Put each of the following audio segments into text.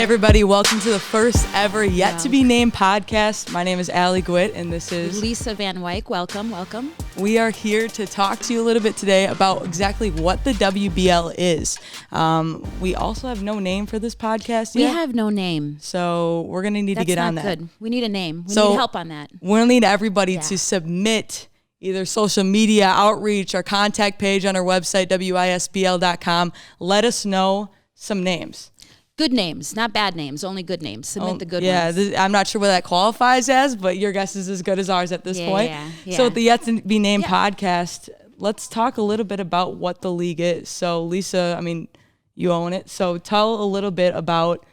everybody. Welcome to the first ever Yet to Be Named podcast. My name is Allie Gwitt, and this is Lisa Van Wyk. Welcome. We are here to talk to you a little bit today about exactly what the WBL is. We also have no name for this podcast yet. We have no name. So we're going to need to get on that. That's not good. We need a name. We need help on that. We'll need everybody to submit either social media outreach or contact page on our website, wisbl.com. Let us know some names. Good names, not bad names, only good names. Submit the good ones. I'm not sure what that qualifies as, but your guess is as good as ours at this point. Yeah. So at the Yet to Be Named podcast, let's talk a little bit about what the league is. So Lisa, you own it. So tell a little bit about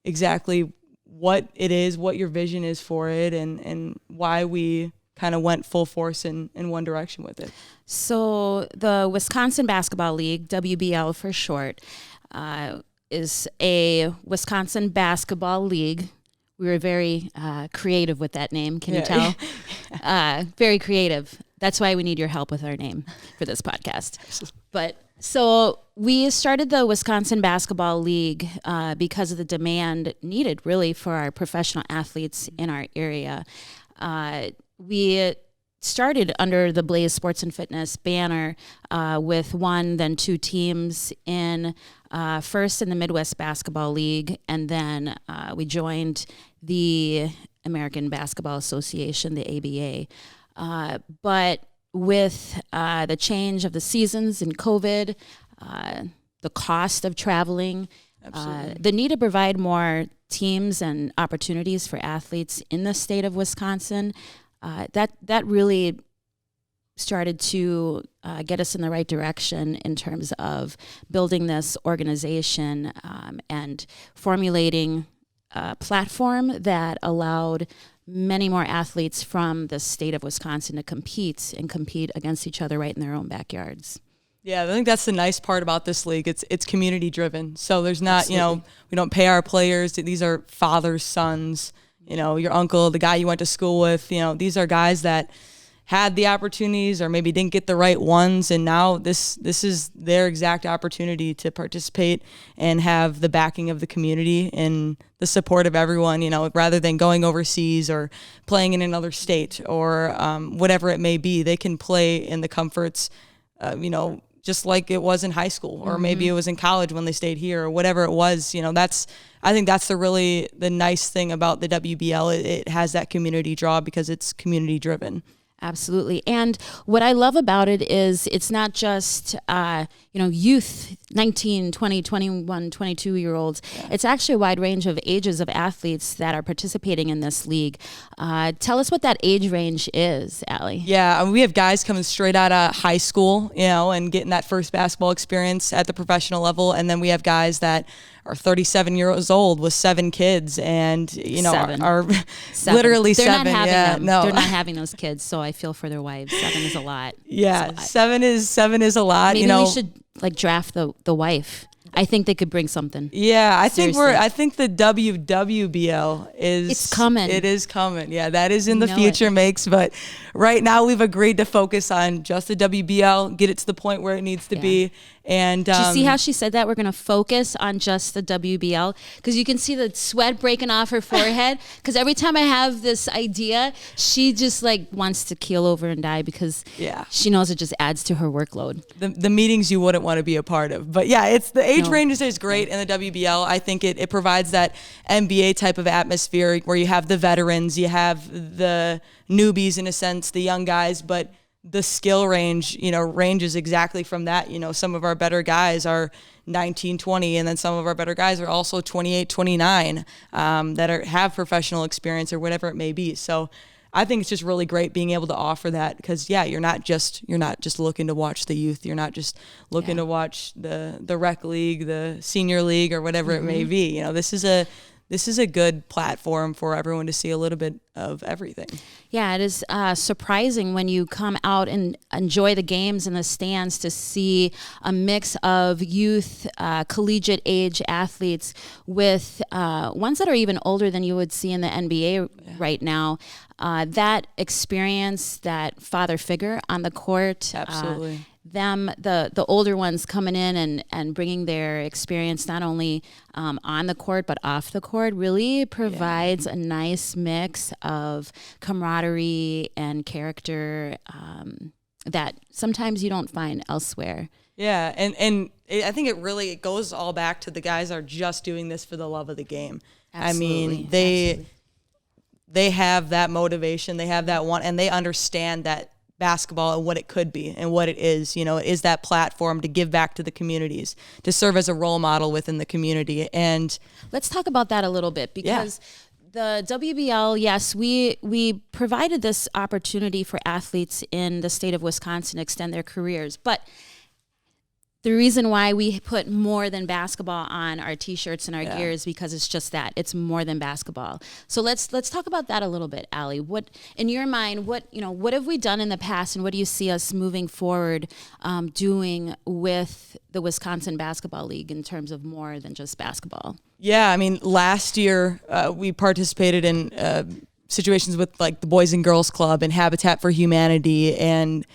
exactly what it is, what your vision is for it, and why we kind of went full force in one direction with it. So the Wisconsin Basketball League, WBL for short, is a Wisconsin basketball league. We were very creative with that name. Can you tell? Very creative. That's why we need your help with our name for this podcast. But so we started the Wisconsin Basketball League because of the demand needed really for our professional athletes in our area. We started under the Blaze Sports and Fitness banner with one, then two teams in first in the Midwest Basketball League, and then we joined the American Basketball Association, the ABA. But with the change of the seasons and COVID, the cost of traveling, the need to provide more teams and opportunities for athletes in the state of Wisconsin, that really started to get us in the right direction in terms of building this organization and formulating a platform that allowed many more athletes from the state of Wisconsin to compete against each other right in their own backyards. Yeah, I think that's the nice part about this league. It's community driven. So there's not, Absolutely. We don't pay our players. These are fathers, sons, your uncle, the guy you went to school with. These are guys that had the opportunities or maybe didn't get the right ones, and now this is their exact opportunity to participate and have the backing of the community and the support of everyone, rather than going overseas or playing in another state or whatever it may be. They can play in the comforts, just like it was in high school, or maybe it was in college when they stayed here, or whatever it was. I think that's the nice thing about the WBL. It has that community draw because it's community driven. Absolutely. And what I love about it is it's not just, youth, 19, 20, 21, 22-year-olds. Yeah. It's actually a wide range of ages of athletes that are participating in this league. Tell us what that age range is, Allie. Yeah, we have guys coming straight out of high school, and getting that first basketball experience at the professional level. And then we have guys that are 37 years old with 7 kids and, are literally They're 7. Not having them. No. They're not having those kids, so I feel for their wives. 7 is a lot. Yeah, 7 is a lot. Maybe we should draft the wife. I think they could bring something. Yeah, I think the WWBL is... It's coming. It is coming. Yeah, that is in the future makes, but right now we've agreed to focus on just the WBL, get it to the point where it needs to be. And do you see how she said that? We're going to focus on just the WBL, because you can see the sweat breaking off her forehead. Because every time I have this idea, she just wants to keel over and die because she knows it just adds to her workload. The meetings you wouldn't want to be a part of. But yeah, it's the age range is great in the WBL. I think it provides that NBA type of atmosphere where you have the veterans, you have the newbies in a sense, the young guys, but the skill range, ranges exactly from that. Some of our better guys are 19, 20, and then some of our better guys are also 28, 29 that have professional experience or whatever it may be. So I think it's just really great being able to offer that because, you're not just looking to watch the youth. You're not just looking to watch the rec league, the senior league, or whatever it may be. This is a good platform for everyone to see a little bit of everything. Yeah, it is surprising when you come out and enjoy the games in the stands to see a mix of youth, collegiate age athletes with ones that are even older than you would see in the NBA right now. That experience, that father figure on the court, absolutely. the older ones coming in and bringing their experience not only on the court but off the court really provides a nice mix of camaraderie and character that sometimes you don't find elsewhere. Yeah, and I think it goes all back to the guys are just doing this for the love of the game. Absolutely. I mean, they have that motivation, they have that want, and they understand that basketball and what it could be and what it is. You know, it is that platform to give back to the communities, to serve as a role model within the community. And let's talk about that a little bit, because the WBL, yes, we provided this opportunity for athletes in the state of Wisconsin to extend their careers, but the reason why we put more than basketball on our T-shirts and our gear is because it's just that. It's more than basketball. So let's talk about that a little bit, Allie. What, in your mind, what have we done in the past, and what do you see us moving forward doing with the Wisconsin Basketball League in terms of more than just basketball? Yeah, I mean, last year we participated in situations with like the Boys and Girls Club and Habitat for Humanity and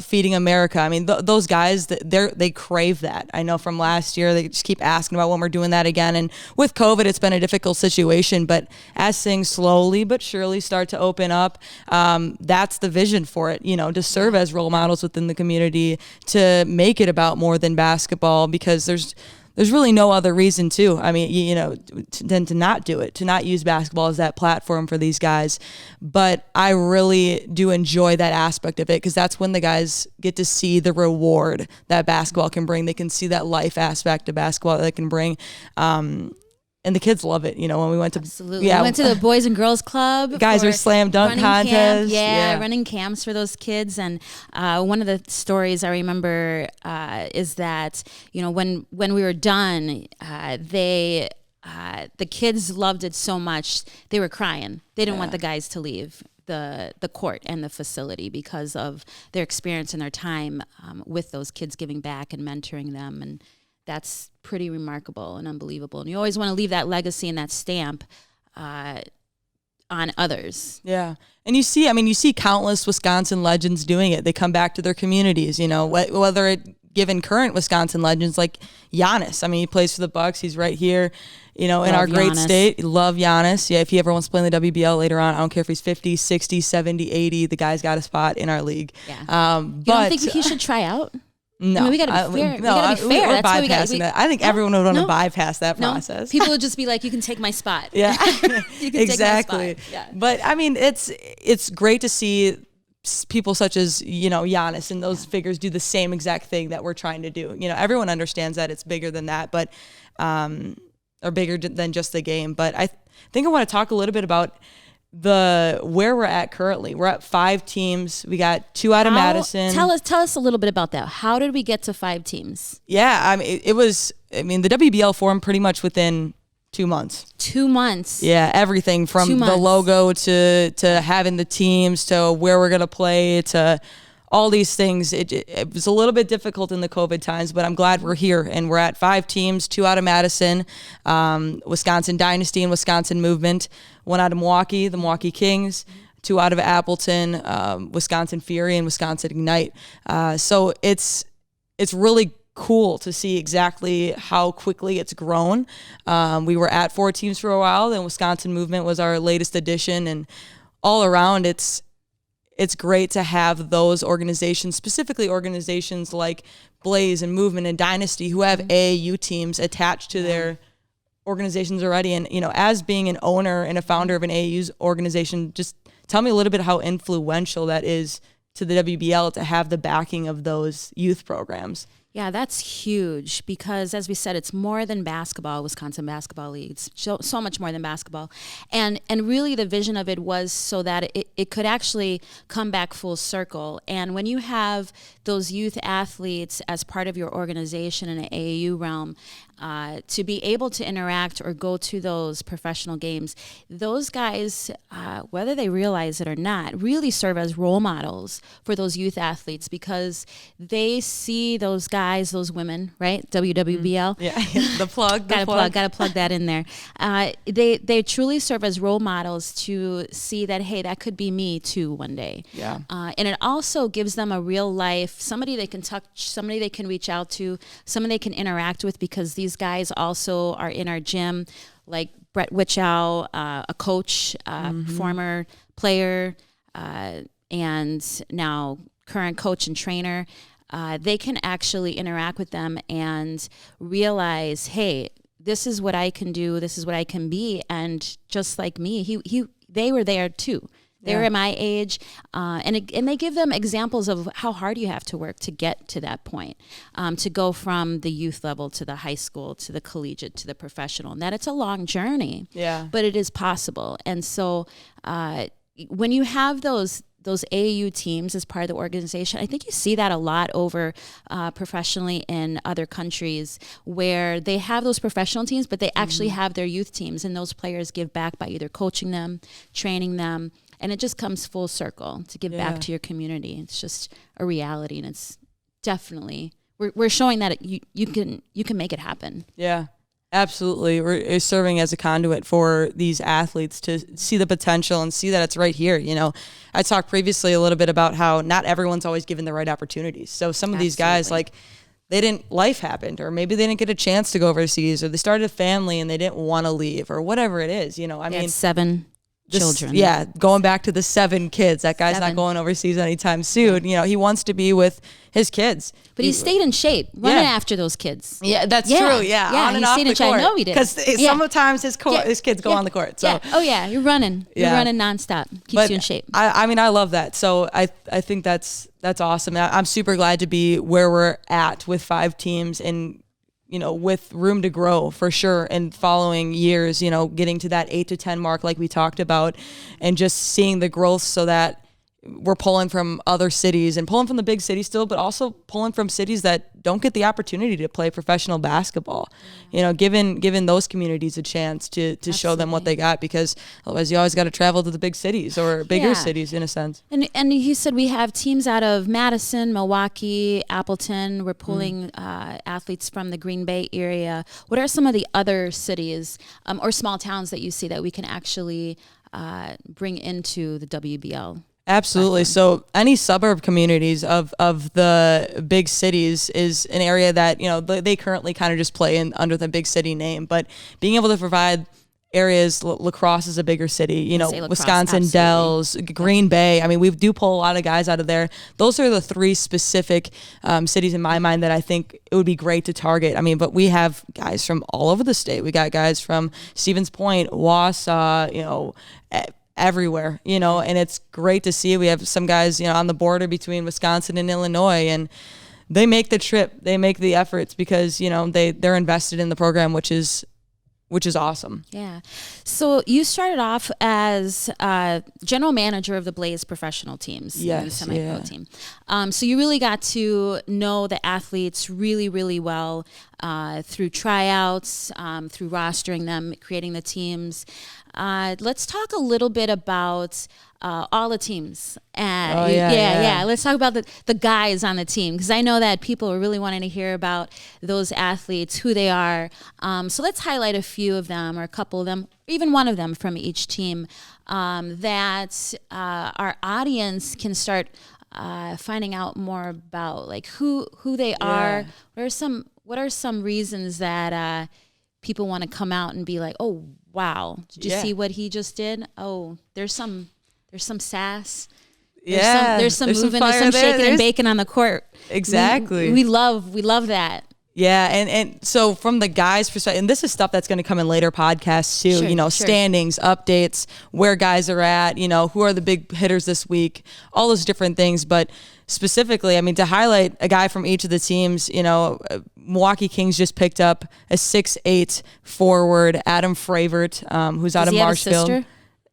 Feeding America. I mean, those guys, they crave that. I know from last year, they just keep asking about when we're doing that again. And with COVID, it's been a difficult situation. But as things slowly but surely start to open up, that's the vision for it, to serve as role models within the community, to make it about more than basketball, because there's really no other reason to. I mean, than to not do it, to not use basketball as that platform for these guys. But I really do enjoy that aspect of it, because that's when the guys get to see the reward that basketball can bring. They can see that life aspect of basketball that it can bring. And the kids love it. When we went to we went to the Boys and Girls Club. Guys are slam dunk contests. Running camps for those kids. And one of the stories I remember is that when we were done, the kids loved it so much they were crying. They didn't want the guys to leave the court and the facility because of their experience and their time with those kids, giving back and mentoring them. And that's pretty remarkable and unbelievable. And you always want to leave that legacy and that stamp on others. Yeah. And you see countless Wisconsin legends doing it. They come back to their communities, whether given current Wisconsin legends like Giannis. I mean, he plays for the Bucks. He's right here, in our great state. Love Giannis. Yeah, if he ever wants to play in the WBL later on, I don't care if he's 50, 60, 70, 80. The guy's got a spot in our league. Yeah. You don't think he should try out? No, we gotta be fair. We're bypassing that. I think everyone would want to bypass that process. People would just be like, "You can take my spot." Yeah, you can exactly. Take my spot. Yeah. But I mean, it's great to see people such as Giannis and those figures do the same exact thing that we're trying to do. Everyone understands that it's bigger than that, but or bigger than just the game. But I think I want to talk a little bit about where we're at currently. We're at 5 teams. We got 2 out of Madison. Tell us a little bit about that. How did we get to 5 teams? Yeah, I mean, the WBL formed pretty much within 2 months. 2 months. Yeah, everything from the logo to having the teams to where we're gonna play to all these things. It was a little bit difficult in the COVID times, but I'm glad we're here and we're at 5 teams, 2 out of Madison, Wisconsin Dynasty and Wisconsin Movement, 1 out of Milwaukee, the Milwaukee Kings, 2 out of Appleton, Wisconsin Fury and Wisconsin Ignite. So it's really cool to see exactly how quickly it's grown. We were at 4 teams for a while, then Wisconsin Movement was our latest addition, and all around it's great to have those organizations, specifically organizations like Blaze and Movement and Dynasty, who have AAU teams attached to their organizations already. And, as being an owner and a founder of an AAU's organization, just tell me a little bit how influential that is to the WBL to have the backing of those youth programs. Yeah, that's huge because, as we said, it's more than basketball, Wisconsin Basketball League. It's so much more than basketball. And really the vision of it was so that it could actually come back full circle. And when you have those youth athletes as part of your organization in an AAU realm, to be able to interact or go to those professional games, those guys, whether they realize it or not, really serve as role models for those youth athletes because they see those guys, those women, right? WWBL. Yeah, the plug. Gotta plug that in there. They truly serve as role models to see that, hey, that could be me too one day. Yeah. And it also gives them a real life, somebody they can touch, somebody they can reach out to, someone they can interact with, because these guys also are in our gym, like Brett Witchow, a coach, former player, and now current coach and trainer. They can actually interact with them and realize, hey, this is what I can do, this is what I can be. And just like me, they were there too. They were at my age, and they give them examples of how hard you have to work to get to that point, to go from the youth level to the high school to the collegiate to the professional, and that it's a long journey. Yeah. But it is possible. And so when you have those AAU teams as part of the organization, I think you see that a lot over professionally in other countries where they have those professional teams, but they actually have their youth teams, and those players give back by either coaching them, training them, and it just comes full circle to give back to your community. It's just a reality, and it's definitely, we're showing that you can make it happen. Yeah. Absolutely. We're serving as a conduit for these athletes to see the potential and see that it's right here. You know, I talked previously a little bit about how not everyone's always given the right opportunities. So some of these guys, like, life happened, or maybe they didn't get a chance to go overseas, or they started a family and they didn't want to leave, or whatever it is. You know, I mean, 7 children. Yeah, going back to the 7 kids. That guy's not going overseas anytime soon. You know, he wants to be with his kids. But he stayed in shape, running after those kids. Yeah, that's true. Yeah, on and off the court. I know he did. Because sometimes his kids go on the court. So. Yeah. Oh yeah, you're running. You're running nonstop. Keeps you in shape. I mean, I love that. So I think that's awesome. I'm super glad to be where we're at with 5 teams, and you know, with room to grow for sure in following years, you know, getting to that 8 to 10 mark like we talked about, and just seeing the growth so that we're pulling from other cities and pulling from the big cities still, but also pulling from cities that don't get the opportunity to play professional basketball. You know, giving those communities a chance to show them what they got, because otherwise you always got to travel to the big cities or bigger cities in a sense. And he said we have teams out of Madison, Milwaukee, Appleton. We're pulling athletes from the Green Bay area. What are some of the other cities or small towns that you see that we can actually bring into the WBL? Absolutely. So any suburb communities of the big cities is an area that, you know, they currently kind of just play in under the big city name, but being able to provide areas, La Crosse is a bigger city, you know, Wisconsin, Dells, Green Bay. I mean, we do pull a lot of guys out of there. Those are the 3 specific cities in my mind that I think it would be great to target. I mean, but we have guys from all over the state. We got guys from Stevens Point, Wausau, you know, everywhere, you know, and it's great to see. We have some guys, you know, on the border between Wisconsin and Illinois, and they make the trip, they make the efforts because, you know, they're invested in the program, which is awesome. Yeah. So you started off as general manager of the Blaze professional teams, the semi-pro team. So you really got to know the athletes really, really well through tryouts, through rostering them, creating the teams. Let's talk a little bit about all the teams. Let's talk about the guys on the team, because I know that people are really wanting to hear about those athletes, who they are. So let's highlight a few of them, or a couple of them, even one of them from each team, that our audience can start finding out more about, like who they are. What are some reasons that people want to come out and be like, oh wow, did you see what he just did? Oh, there's some sass. There's some moving, there's some shaking and baking on the court. Exactly. We love that. Yeah, and so from the guys' perspective, and this is stuff that's going to come in later podcasts too, you know, standings, updates, where guys are at, you know, who are the big hitters this week, all those different things. But specifically, I mean, to highlight a guy from each of the teams, you know, Milwaukee Kings just picked up a 6'8" forward, Adam Fravert, who's out of Marshfield.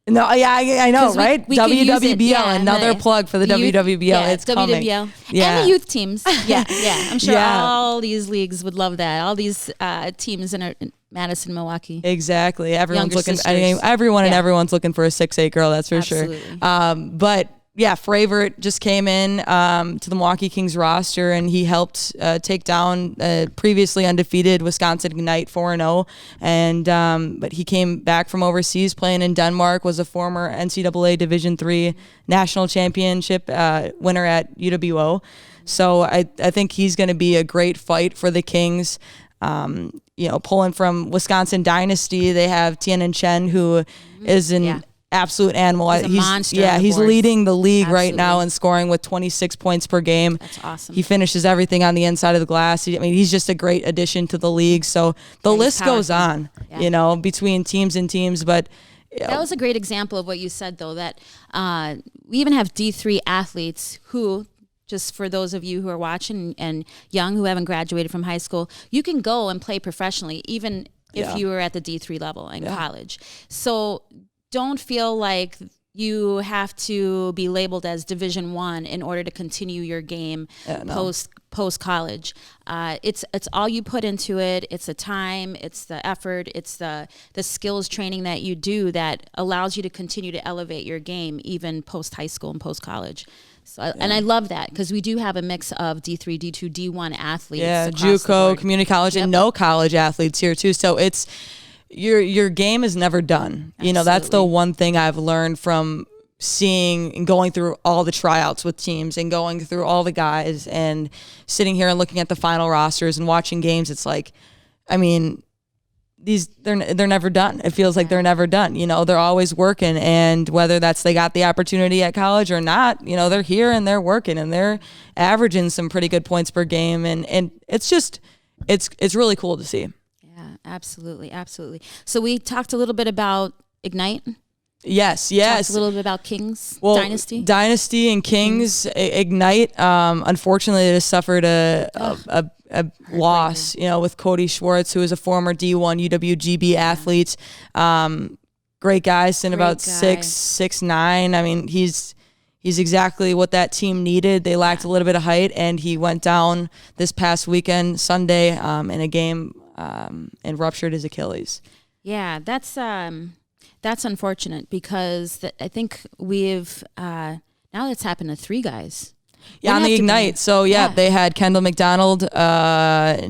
No, yeah, I know, right? We can use it, WWBL, another plug for the WWBL. Yeah, it's coming. WWBL. Yeah. And the youth teams. Yeah. I'm sure all these leagues would love that. All these teams in Madison, Milwaukee. Exactly. Everyone's Younger looking. Everyone's looking for a 6'8" girl. That's for Absolutely. sure. But yeah, Fravert just came in to the Milwaukee Kings roster, and he helped take down previously undefeated Wisconsin Ignite 4-0. And but he came back from overseas playing in Denmark. Was a former NCAA Division III national championship winner at UWO. So I think he's going to be a great fight for the Kings. Pulling from Wisconsin Dynasty, they have Tiannan Chen, who is an absolute animal. He's a monster. Yeah, he's leading the league Absolutely. right now in scoring with 26 points per game. That's awesome. He finishes everything on the inside of the glass. He's just a great addition to the league. So the list goes on, between teams and teams. But that was a great example of what you said, though, that we even have D3 athletes who, just for those of you who are watching and young who haven't graduated from high school, you can go and play professionally, even if you were at the D3 level in college. So don't feel like you have to be labeled as Division I in order to continue your game post college. It's all you put into it. It's the time, it's the effort, it's the skills training that you do that allows you to continue to elevate your game even post high school and post college. So, and I love that because we do have a mix of D3, D2, D1 athletes. Yeah, JUCO, community college, and no college athletes here too. So it's your game is never done. Absolutely. That's the one thing I've learned from seeing and going through all the tryouts with teams and going through all the guys and sitting here and looking at the final rosters and watching games. It's like, they're never done. It feels like they're never done. They're always working, and whether that's they got the opportunity at college or not, they're here and they're working and they're averaging some pretty good points per game, and it's just it's really cool to see. Yeah, absolutely. So we talked a little bit about Ignite. Yes. Talked a little bit about Kings Dynasty and Kings Ignite. Unfortunately, they just suffered a loss, with Cody Schwartz, who is a former D1 UWGB athlete. Great guy, sitting about 6'9". He's exactly what that team needed. They lacked a little bit of height, and he went down this past weekend, Sunday, in a game and ruptured his Achilles. Yeah, that's unfortunate because I think we've now that's happened to 3 guys. Yeah, on the Ignite. So, they had Kendall McDonald,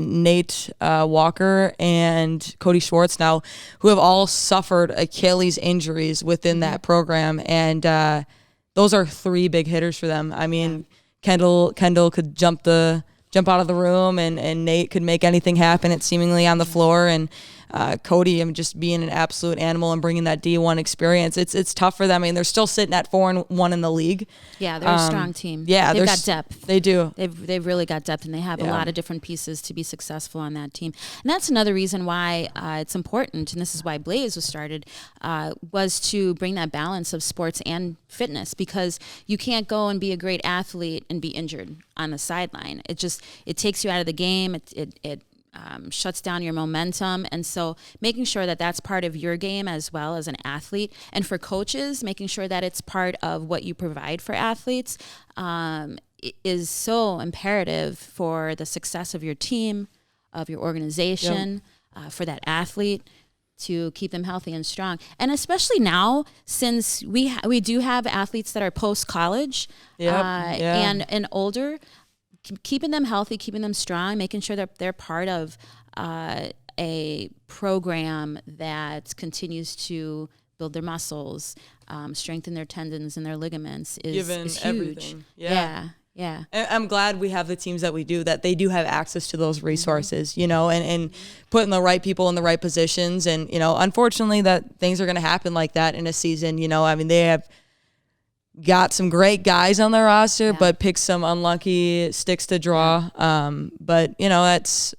Nate Walker, and Cody Schwartz now, who have all suffered Achilles injuries within that program. And those are 3 big hitters for them. Kendall could jump out of the room, and Nate could make anything happen. It's seemingly on the floor. And Cody, just being an absolute animal and bringing that D1 experience. It's tough for them. They're still sitting at 4-1 in the league. Yeah, they're a strong team. Yeah, they've got depth. They do. They've really got depth, and they have a lot of different pieces to be successful on that team. And that's another reason why it's important, and this is why Blaze was started, was to bring that balance of sports and fitness, because you can't go and be a great athlete and be injured on the sideline. It takes you out of the game. It shuts down your momentum. And so making sure that that's part of your game as well as an athlete. And for coaches, making sure that it's part of what you provide for athletes is so imperative for the success of your team, of your organization, for that athlete, to keep them healthy and strong. And especially now, since we do have athletes that are post-college and older, keeping them healthy, keeping them strong, making sure that they're part of a program that continues to build their muscles, strengthen their tendons and their ligaments is huge. Everything. Yeah. I'm glad we have the teams that we do, that they do have access to those resources, and putting the right people in the right positions. And, unfortunately that things are going to happen like that in a season. They have got some great guys on their roster, but picked some unlucky sticks to draw. But, that's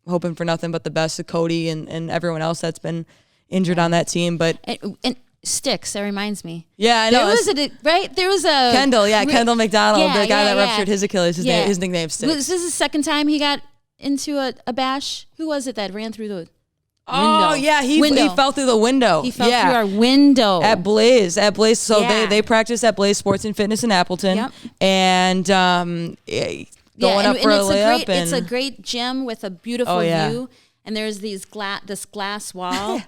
hoping for nothing but the best of Cody and everyone else that's been injured on that team. But and sticks, that reminds me. Yeah, I know. There was a Kendall McDonald, the guy that ruptured his Achilles. His nickname's Sticks. Was this the second time he got into a bash? Who was it that ran through the Oh yeah, he fell through the window. He fell through our window at Blaze. So they practice at Blaze Sports and Fitness in Appleton, and going up for a layup. It's a great gym with a beautiful view, and there's this glass wall.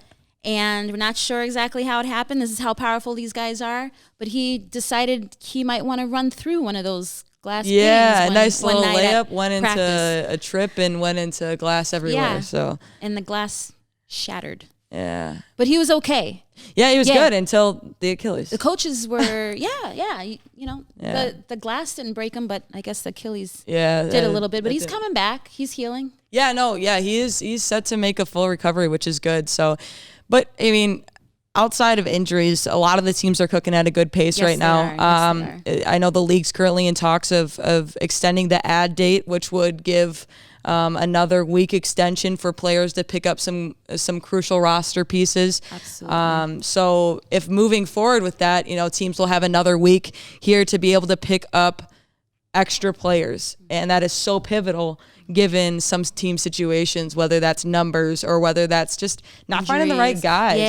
And we're not sure exactly how it happened. This is how powerful these guys are. But he decided he might want to run through one of those glass panes. Yeah, nice little layup. Went into a trip and went into glass everywhere. Yeah. So and the glass shattered. Yeah. But he was okay. Yeah, he was good until the Achilles. The coaches were, the glass didn't break him, but I guess the Achilles did a little bit. But he's coming back. He's healing. Yeah, he is. He's set to make a full recovery, which is good. So, but I mean, outside of injuries, a lot of the teams are cooking at a good pace right now. I know the league's currently in talks of extending the ad date, which would give another week extension for players to pick up some crucial roster pieces. Absolutely. So if moving forward with that, teams will have another week here to be able to pick up extra players, and that is so pivotal given some team situations, whether that's numbers or whether that's just not Injuries. finding the right guys.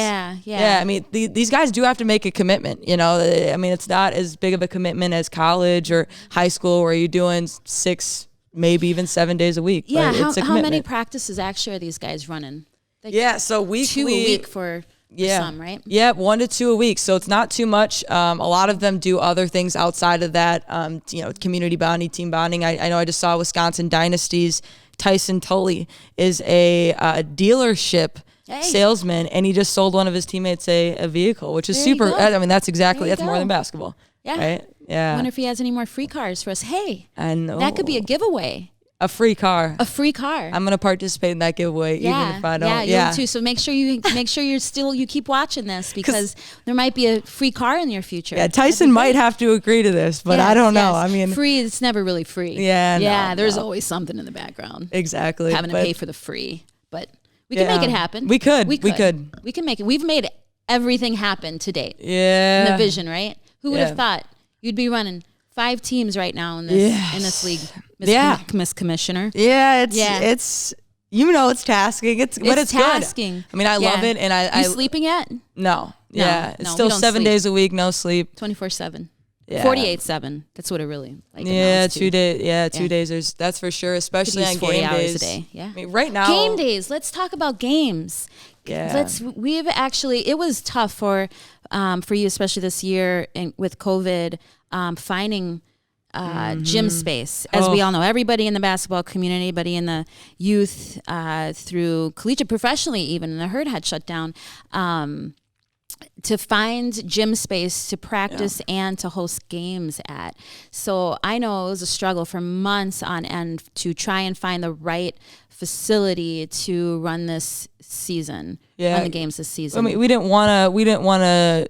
Yeah. I mean, these guys do have to make a commitment. I mean, it's not as big of a commitment as college or high school where you're doing 6, maybe even 7 days a week. Yeah. But How many practices actually are these guys running? So weekly. 2 a week for some, right? Yeah, 1 to 2 a week. So it's not too much. A lot of them do other things outside of that, community bonding, team bonding. I know I just saw Wisconsin Dynasty's Tyson Tully is a dealership salesman, and he just sold one of his teammates a vehicle, which is super. I mean, that's more than basketball. Yeah. Right? Yeah. I wonder if he has any more free cars for us. Hey, I know. That could be a giveaway. A free car. I'm going to participate in that giveaway, even if I don't. Yeah, you too. So make sure you keep watching this, because there might be a free car in your future. Yeah, Tyson might have to agree to this, but I don't know. I mean, free. It's never really free. Yeah. There's always something in the background. Exactly. Having to pay for the free, but we can make it happen. We could. We can make it. We've made everything happen to date. Yeah. In the vision, right? Who would have thought you'd be running 5 teams right now in this league, Miss Commissioner? Yeah, it's it's tasking. But it's tasking. Good. I mean, I love it, and I sleeping yet? No. Yeah, it's still 7 days a week, no sleep. 24/7. 48/7. That's what it really like. Yeah, 2 days. Yeah, 2 days. That's for sure, especially on 40 game hours days. a day. Yeah. I mean, right now. Game days. Let's talk about games. Yeah. It was tough for you, especially this year with COVID, finding gym space. As we all know, everybody in the basketball community, anybody in the youth, through collegiate, professionally even, the herd had shut down. To find gym space to practice and to host games at. So I know it was a struggle for months on end to try and find the right facility to run this season, run the games this season. I mean, we didn't want to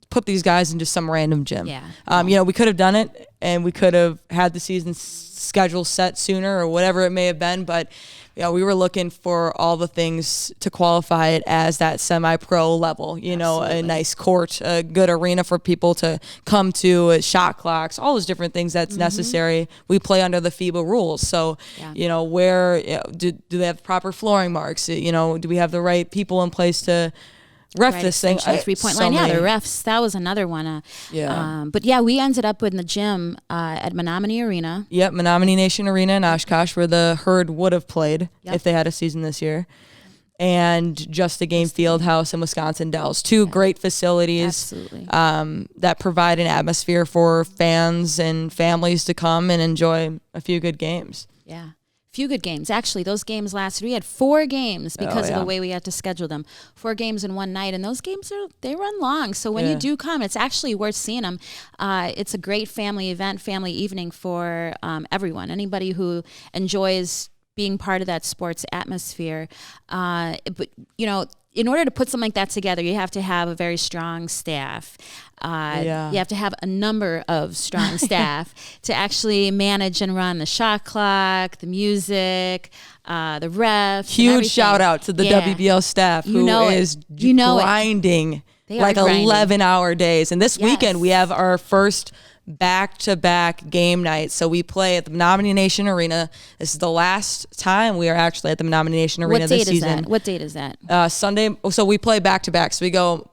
put these guys into some random gym. Yeah. We could have done it, and we could have had the season schedule set sooner or whatever it may have been, but we were looking for all the things to qualify it as that semi-pro level, Absolutely. A nice court, a good arena for people to come to, shot clocks, all those different things that's necessary. We play under the FIBA rules. So, where do they have proper flooring marks? Do we have the right people in place to ref this thing? 3-point line. The refs. That was another one. But we ended up in the gym at Menominee Arena. Yep, Menominee Nation Arena in Oshkosh, where the herd would have played if they had a season this year. And Just a Game Fieldhouse in Wisconsin Dells. 2 great facilities that provide an atmosphere for fans and families to come and enjoy a few good games. Yeah. Few good games. Actually, those games lasted. We had 4 games because of the way we had to schedule them. 4 games in one night, and those games they run long. So when you do come, it's actually worth seeing them. It's a great family event, family evening for everyone. Anybody who enjoys being part of that sports atmosphere. But in order to put something like that together, you have to have a very strong staff. You have to have a number of strong staff to actually manage and run the shot clock, the music, the refs. Huge shout out to the WBL staff who is grinding like 11-hour days. And this weekend we have our first back-to-back game nights. So we play at the Menominee Nation Arena. This is the last time we are actually at the Menominee Nation Arena this season. What date is that? Sunday. So we play back-to-back. So we go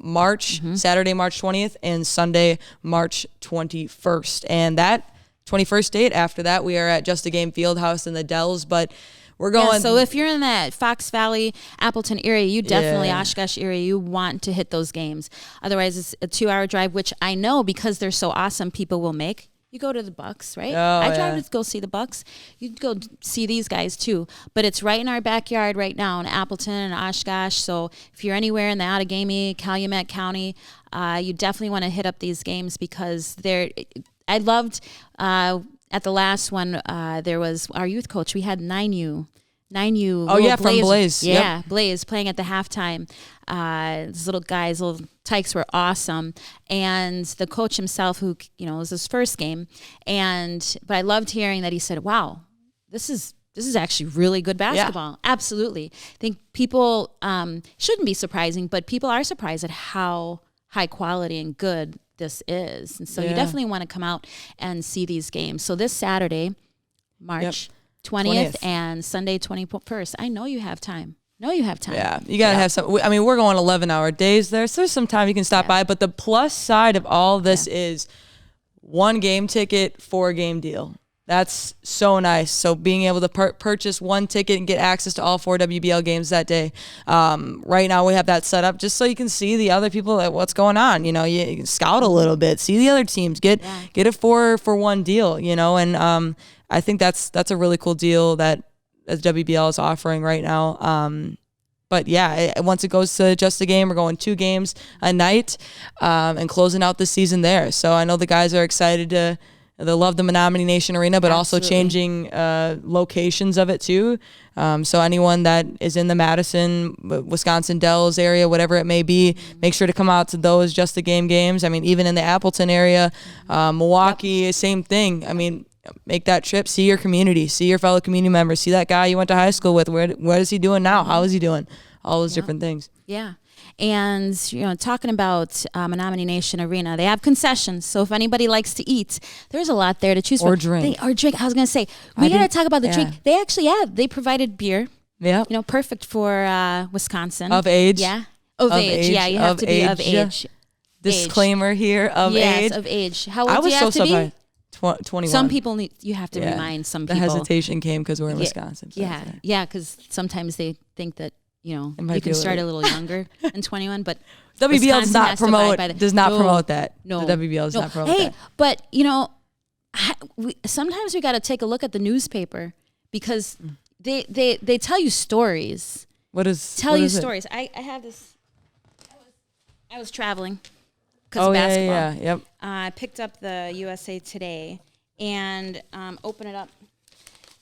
Saturday, March 20th, and Sunday, March 21st. And that 21st date, after that, we are at Just a Game Fieldhouse in the Dells. But we're going. Yeah, so if you're in that Fox Valley, Appleton area, you definitely, Oshkosh area, you want to hit those games. Otherwise, it's a 2-hour drive, which I know because they're so awesome, people will make. You go to the Bucks, right? I drive to go see the Bucks. You go see these guys too. But it's right in our backyard right now in Appleton and Oshkosh. So if you're anywhere in the Outagamie, Calumet County, you definitely want to hit up these games because I loved at the last one, there was our youth coach. We had 9U. Oh, yeah, from Blaze. Yeah, yep. Blaze playing at the halftime. These little guys, little tykes were awesome. And the coach himself, who, it was his first game. But I loved hearing that he said, wow, this is actually really good basketball. Yeah. Absolutely. I think people shouldn't be surprising, but people are surprised at how high quality and good this is. And so you definitely want to come out and see these games. So this Saturday, March 20th and Sunday 21st. I know you have time. Yeah, you got to have some. I mean, we're going 11-hour days there, so there's some time you can stop by. But the plus side of all this is 1 game ticket, 4-game deal. That's so nice. So being able to purchase 1 ticket and get access to all 4 WBL games that day. Right now we have that set up just so you can see the other people, what's going on. You can scout a little bit, see the other teams, get a 4-for-1 deal. And I think that's a really cool deal that WBL is offering right now. But once it goes to Just a Game, we're going 2 games a night and closing out the season there. So I know the guys are excited they love the Menominee Nation Arena, but also changing locations of it too. So anyone that is in the Madison, Wisconsin Dells area, whatever it may be, make sure to come out to those Just a Game games. I mean, even in the Appleton area, Milwaukee, same thing. I mean, make that trip, see your community, see your fellow community members, see that guy you went to high school with. What is he doing now? How is he doing? All those different things. Yeah. And, talking about Menominee Nation Arena, they have concessions. So if anybody likes to eat, there's a lot there to choose from. Or drink. I was going to say, we got to talk about the drink. They actually they provided beer. Yeah. Perfect for Wisconsin. Of age. Yeah. Of age. Yeah, you have to be of age. Disclaimer here, of age. Yes, of age. How old do you have to be? 21. Some people you have to remind some people. The hesitation came because we're in Wisconsin. So because sometimes they think that, you can start a little younger than 21, but WBL does not promote that. No. The WBL does not promote that. But, sometimes we got to take a look at the newspaper because they tell you stories. Stories. I have this. I was traveling because of basketball. Yep. I picked up the USA Today and open it up.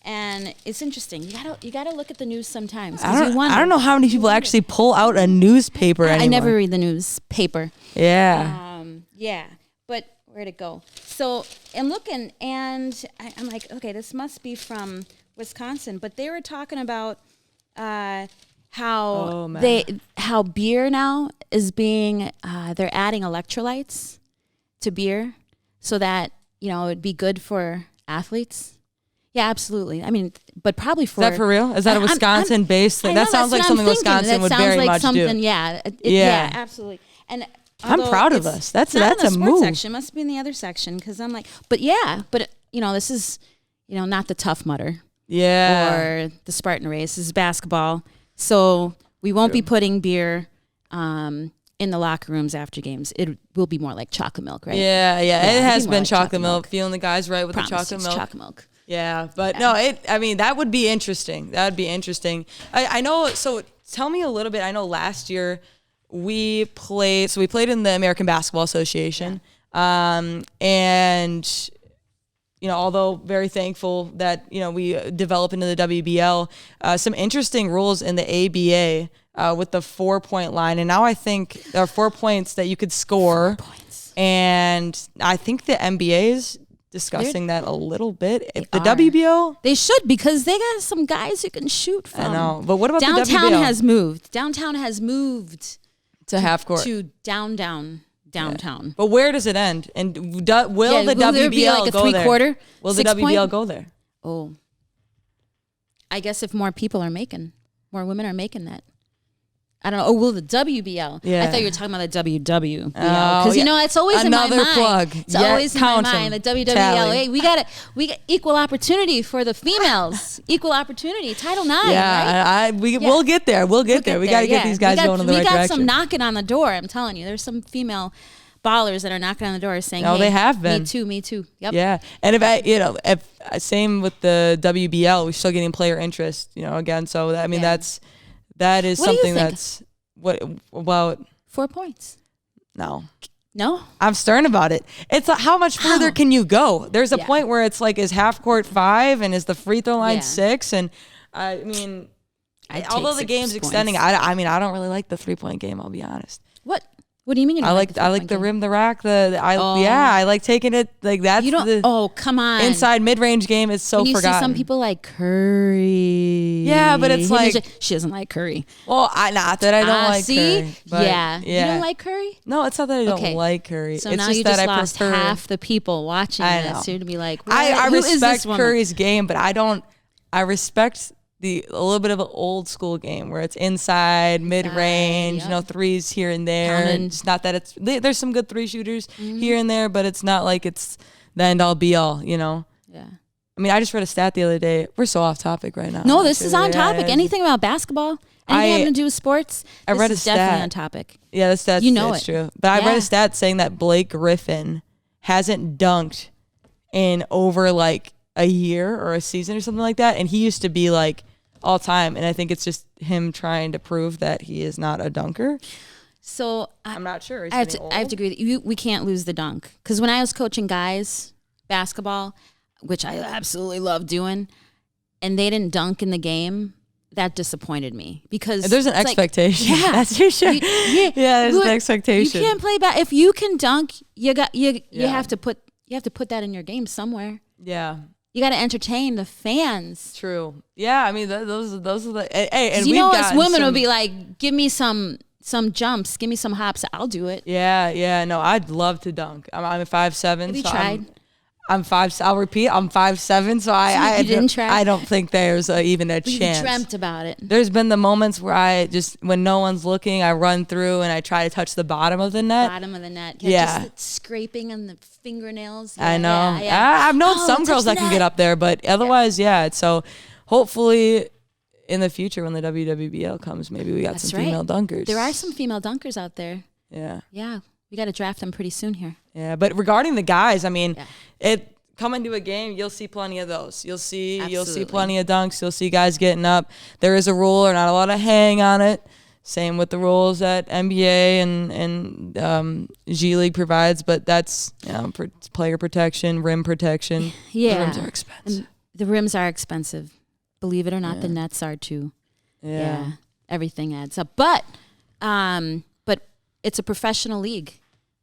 And it's interesting. You gotta look at the news sometimes. I don't know how many people actually pull out a newspaper anymore. I never read the newspaper. Yeah. But where'd it go? So I'm looking, and I'm like, okay, this must be from Wisconsin. But they were talking about how beer now is being they're adding electrolytes to beer so that it would be good for athletes. Yeah, absolutely. I mean, but probably for... Is that for real? Is that a Wisconsin-based thing? That sounds like something Wisconsin would very much do. Yeah, absolutely. And I'm proud of us. That's a move. Not in the sports section. Must be in the other section because I'm like... But this is, not the Tough Mudder. Yeah. Or the Spartan Race. This is basketball. So we won't be putting beer in the locker rooms after games. It will be more like chocolate milk, right? Yeah. It has been like chocolate milk. Feeling the guys right with the chocolate milk. Chocolate milk. Yeah, but that would be interesting. I know, so tell me a little bit. I know last year we played in the American Basketball Association. And, although very thankful that, we develop into the WBL, some interesting rules in the ABA with the 4-point line. And now I think there are 4 points that you could score. 4 points. And I think the NBA's discussing that a little bit. If the WBL, they should, because they got some guys who can shoot from. I know, but what about downtown the WBL? Downtown has moved to half court, to down. downtown. But where does it end? And will the there be WBL like a go there? three-quarter? Will the 6 WBL point? go there? Oh, I guess if more women are making that. I don't know. Oh, will the WBL? Yeah. I thought you were talking about the WWBL. Oh, Because, you know, it's always Another in my mind. plug. It's always in my mind. The WWBL. Tally. Hey, we got equal opportunity for the females. Equal opportunity. Title IX. Yeah, right? we'll get there. We'll get there. We got to get these guys going in the right direction. We got some knocking on the door. I'm telling you. There's some female ballers that are knocking on the door saying, "No, hey, they have been. Me too. Yep. Yeah, and if same with the WBL, we're still getting player interest. Again, so that is What do you something think? that's what about 4 points. No, I'm stern about it. It's how much further can you go? There's a point where it's like, is half court 5 and is the free throw line 6? And I mean, although the game's extending, I don't really like the 3-point game. I'll be honest. What do you mean? You don't I like the rim, the rack, I like taking it like that's come on. Inside mid-range game is so when you forgotten. See some people like Curry. Yeah, but it's like she doesn't like Curry. Well, not that I don't like Curry. But yeah. You don't like Curry? No, it's not that I don't like Curry. So it's now just you that just I lost prefer half the people watching this. You're to be like, I respect Curry's game, but I respect a little bit of an old school game where it's inside, mid-range, threes here and there. It's not that there's some good 3 shooters here and there, but it's not like it's the end all be all, Yeah. I mean, I just read a stat the other day. We're so off topic right now. No, this is on topic. Anything about basketball, anything having to do with sports, I read a stat. Definitely on topic. Yeah, the stat's it's true. But I read a stat saying that Blake Griffin hasn't dunked in over like a year or a season or something like that. And he used to be like all time, and I think it's just him trying to prove that he is not a dunker. So I'm not sure. I have to agree with you. We can't lose the dunk, because when I was coaching guys basketball, which I absolutely love doing, and they didn't dunk in the game, that disappointed me, because there's an expectation. Like, that's for sure. There's an expectation. You can't play if you can dunk. You have to put that in your game somewhere. Yeah. You got to entertain the fans. True. Yeah, I mean, those are the... Hey, and us women will be like, give me some jumps, give me some hops, I'll do it. Yeah. No, I'd love to dunk. I'm 5'7". Have you tried? I'm 5. I'll repeat. I'm 5'7", so I didn't try. I don't think there's even a chance. You dreamt about it. There's been the moments where when no one's looking, I run through and I try to touch the bottom of the net. Yeah. Just scraping on the fingernails. I know. Yeah. I've known some girls that can get up there, but otherwise, So hopefully, in the future when the WWBL comes, maybe we got some female dunkers. There are some female dunkers out there. Yeah. Yeah. We got to draft them pretty soon here. Yeah, but regarding the guys, I mean, coming to a game, you'll see plenty of those. You'll see plenty of dunks. You'll see guys getting up. There is a rule, or not a lot of hang on it. Same with the rules that NBA and G League provides, but that's player protection, rim protection. Yeah, the rims are expensive. The rims are expensive. Believe it or not, the nets are too. Yeah, everything adds up. But it's a professional league.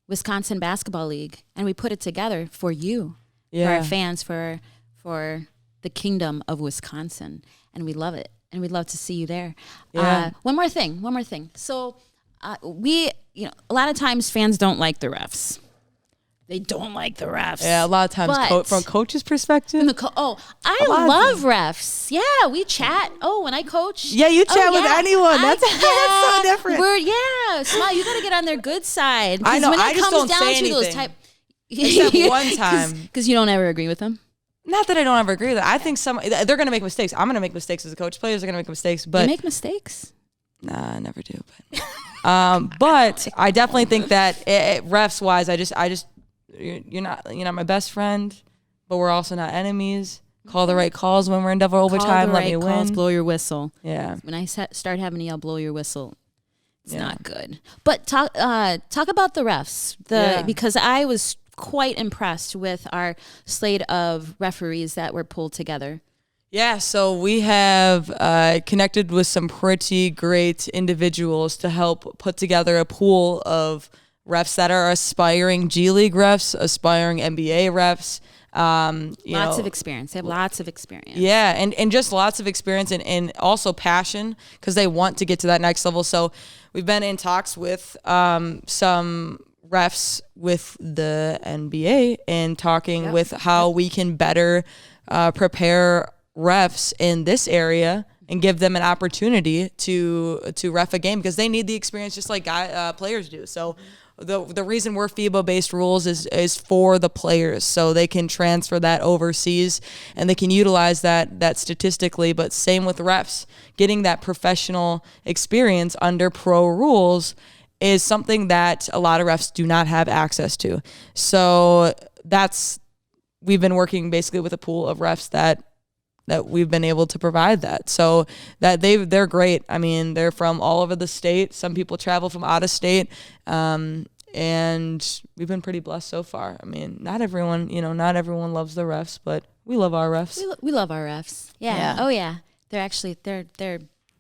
Wisconsin Basketball League, and we put it together for you, for our fans, for the kingdom of Wisconsin, and we love it, and we'd love to see you there. One more thing. So a lot of times fans don't like the refs. They don't like the refs. Yeah, a lot of times from a coach's perspective. I love refs. Yeah, we chat. When I coach. Yeah, you chat with anyone. That's so different. Smile. You got to get on their good side. I know. When I just don't say anything. Except one time. Because you don't ever agree with them. Not that I don't ever agree with it. I think they're going to make mistakes. I'm going to make mistakes as a coach. Players are going to make mistakes. But you make mistakes? Nah, I never do. But I definitely think that refs wise, I just you're not my best friend, but we're also not enemies. Call the right calls when we're in double overtime. Let me win. Calls, blow your whistle. Yeah. When I start having to yell, blow your whistle, it's not good. But talk about the refs. Because I was quite impressed with our slate of referees that were pulled together. Yeah, so we have connected with some pretty great individuals to help put together a pool of refs that are aspiring G League refs, aspiring NBA refs. Lots of experience. They have lots of experience. Yeah, and just lots of experience and also passion, because they want to get to that next level. So we've been in talks with some refs with the NBA and talking with how we can better prepare refs in this area and give them an opportunity to ref a game, because they need the experience just like players do. So the reason we're FIBA-based rules is for the players, so they can transfer that overseas and they can utilize that statistically. But same with refs, getting that professional experience under pro rules is something that a lot of refs do not have access to. So we've been working basically with a pool of refs that we've been able to provide that. So that they're great. I mean, they're from all over the state. Some people travel from out of state. And we've been pretty blessed so far. I mean, not everyone loves the refs, but we love our refs. We love our refs. Yeah. Oh yeah. They're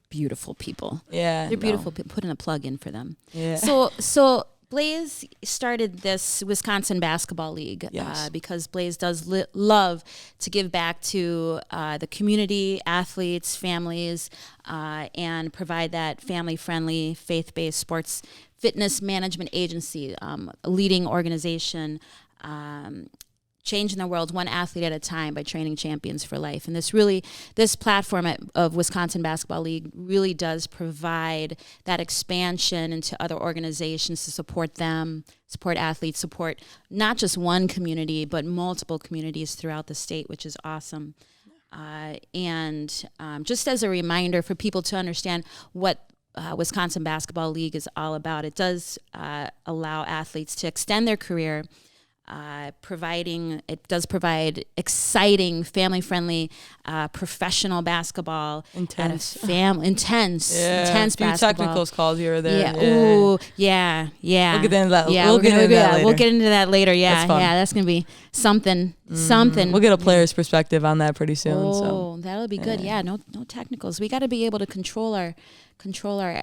beautiful people. Yeah. They're beautiful people. Putting a plug in for them. Yeah. So Blaze started this Wisconsin Basketball League because Blaze does love to give back to the community, athletes, families, and provide that family-friendly, faith-based sports fitness management agency, a leading organization, changing the world one athlete at a time by training champions for life. And this platform of Wisconsin Basketball League really does provide that expansion into other organizations to support them, support athletes, support not just one community, but multiple communities throughout the state, which is awesome. And just as a reminder for people to understand what Wisconsin Basketball League is all about, it does allow athletes to extend their career. It does provide exciting, family-friendly, professional basketball. Intense basketball. Technicals calls here or there. Yeah. Ooh. Yeah. We'll get into that. Yeah. We'll get into that later. We'll get into that later. Yeah. That's fun. Yeah. That's gonna be something. Something. We'll get a player's perspective on that pretty soon. Oh, that'll be good. Yeah. No technicals. We got to be able to control our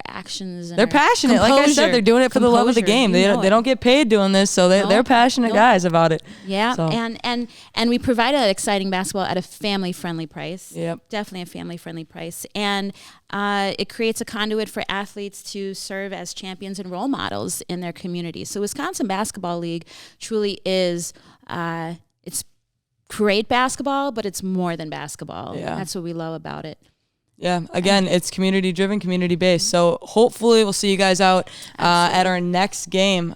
actions. And they're passionate. Like I said, they're doing it for the love of the game. They don't get paid doing this, so they're passionate guys about it. Yeah, so. and we provide an exciting basketball at a family-friendly price. Yep. Definitely a family-friendly price. And it creates a conduit for athletes to serve as champions and role models in their community. So Wisconsin Basketball League truly is, it's great basketball, but it's more than basketball. Yeah. That's what we love about it. Yeah, again, it's community-driven, community-based. So hopefully we'll see you guys out at our next game,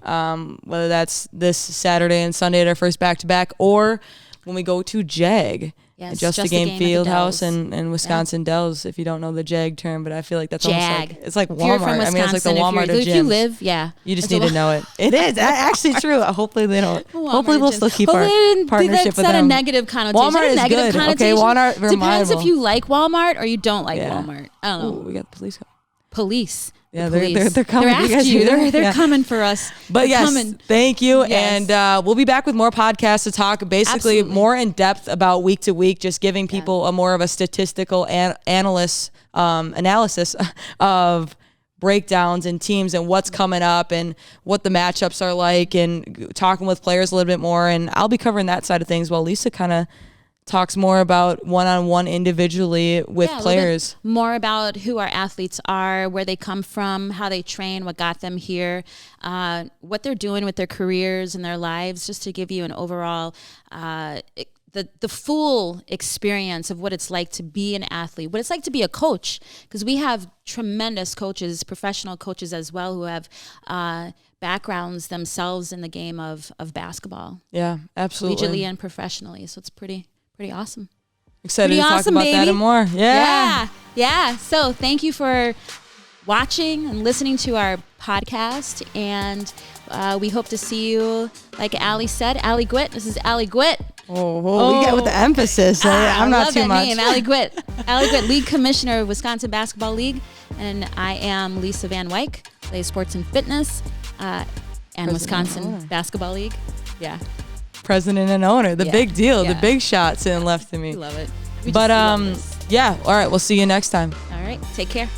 whether that's this Saturday and Sunday at our first back-to-back, or when we go to JAG. Yes, Just a Game Fieldhouse and Wisconsin Dells, if you don't know the JAG term, but I feel like that's almost like, it's like Walmart. I mean, it's like the Walmart of gyms. If you live, you just need to know it. It is actually true. Hopefully they don't. Hopefully we'll still keep our partnership with them. That's not a negative connotation. Walmart is good. Okay, Walmart, depends if you like Walmart or you don't like Walmart. I don't know. Ooh, we got the police. Police. Yeah, they're coming. They're after you. They're coming for us. But thank you. Yes. And we'll be back with more podcasts to talk basically more in depth about week to week, just giving people a more of a statistical analysis of breakdowns and teams and what's coming up and what the matchups are like, and talking with players a little bit more. And I'll be covering that side of things while Lisa kind of talks more about one-on-one individually with players. More about who our athletes are, where they come from, how they train, what got them here, what they're doing with their careers and their lives, just to give you an overall the full experience of what it's like to be an athlete, what it's like to be a coach, because we have tremendous coaches, professional coaches as well, who have backgrounds themselves in the game of basketball. Yeah, absolutely. Collegiately and professionally. So it's pretty awesome. Excited to talk about that and more. Yeah. So thank you for watching and listening to our podcast. And we hope to see you, like Allie said, Allie Gwitt. This is Allie Gwitt. Oh, we got with the emphasis. I'm not too much. Name, Allie Gwitt. Allie Gwitt, League Commissioner of Wisconsin Basketball League. And I am Lisa Van Wyk, play sports and fitness, and Wisconsin Basketball League. Yeah. President and owner, the big deal, the big shot sitting left to me. We love it. But all right, we'll see you next time. All right, take care.